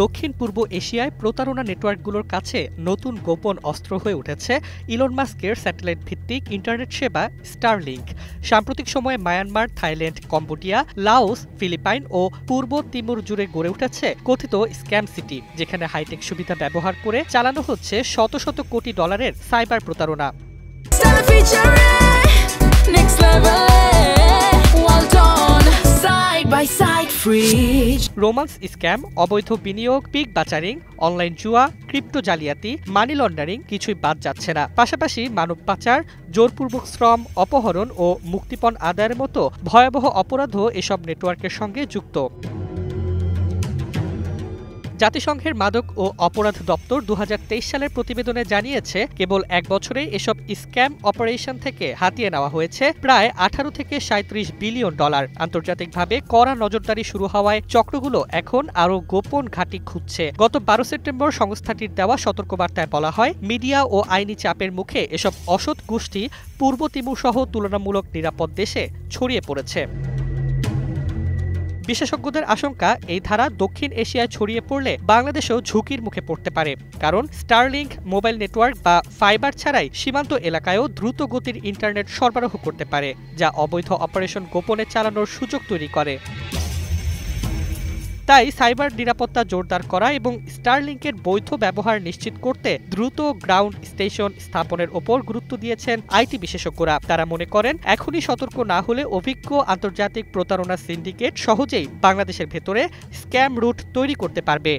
দক্ষিণ পূর্ব এশিয়ায় প্রতারণা নেটওয়ার্কগুলোর কাছে নতুন গোপন অস্ত্র হয়ে উঠেছে ইলন মাস্কের স্যাটেলাইট ভিত্তিক ইন্টারনেট সেবা স্টারলিংক। সাম্প্রতিক সময়ে Myanmar, Thailand, Cambodia, Laos, Philippines ও পূর্ব তিমুর জুড়ে গড়ে উঠেছে কথিত স্ক্যাম সিটি, যেখানে হাইটেক সুবিধা ব্যবহার করে চালানো হচ্ছে শত শত কোটি ডলারের সাইবার প্রতারণা। রোমান্স স্ক্যাম, অবৈধ বিনিয়োগ, পিক বাচারিং, অনলাইন জুয়া, ক্রিপ্টো জালিয়াতি, মানি লন্ডারিং কিছুই বাদ যাচ্ছে না। পাশাপাশি মানব পাচার, জোরপূর্বক শ্রম, অপহরণ ও মুক্তিপণ আদায়ের মতো ভয়াবহ অপরাধও এসব নেটওয়ার্কের সঙ্গে যুক্ত। জাতিসংঘের মাদক ও অপরাধ দপ্তর ২০২৩ সালের প্রতিবেদনে জানিয়েছে, কেবল এক বছরেই এসব স্ক্যাম অপারেশন থেকে হাতিয়ে নেওয়া হয়েছে প্রায় ১৮ থেকে ৩৭ বিলিয়ন ডলার। আন্তর্জাতিকভাবে কড়া নজরদারি শুরু হওয়ায় চক্রগুলো এখন আরও গোপন ঘাঁটি খুঁজছে। গত ১২ সেপ্টেম্বর সংস্থাটির দেওয়া সতর্কবার্তায় বলা হয়, মিডিয়া ও আইনি চাপের মুখে এসব অসৎ গোষ্ঠী পূর্ব তিমুর সহ তুলনামূলক নিরাপদ দেশে ছড়িয়ে পড়েছে। বিশেষজ্ঞদের আশঙ্কা, এই ধারা দক্ষিণ এশিয়ায় ছড়িয়ে পড়লে বাংলাদেশেও ঝুঁকির মুখে পড়তে পারে। কারণ স্টারলিংক মোবাইল নেটওয়ার্ক বা ফাইবার ছাড়াই সীমান্ত এলাকায়ও দ্রুত গতির ইন্টারনেট সরবরাহ করতে পারে, যা অবৈধ অপারেশন গোপনে চালানোর সুযোগ তৈরি করে। তাই সাইবার নিরাপত্তা জোরদার করা এবং স্টারলিংকের বৈধ ব্যবহার নিশ্চিত করতে দ্রুত গ্রাউন্ড স্টেশন স্থাপনের ওপর গুরুত্ব দিয়েছেন আইটি বিশেষজ্ঞরা। তারা মনে করেন, এখনই সতর্ক না হলে অভিজ্ঞ আন্তর্জাতিক প্রতারণা সিন্ডিকেট সহজেই বাংলাদেশের ভেতরে স্ক্যাম রুট তৈরি করতে পারবে।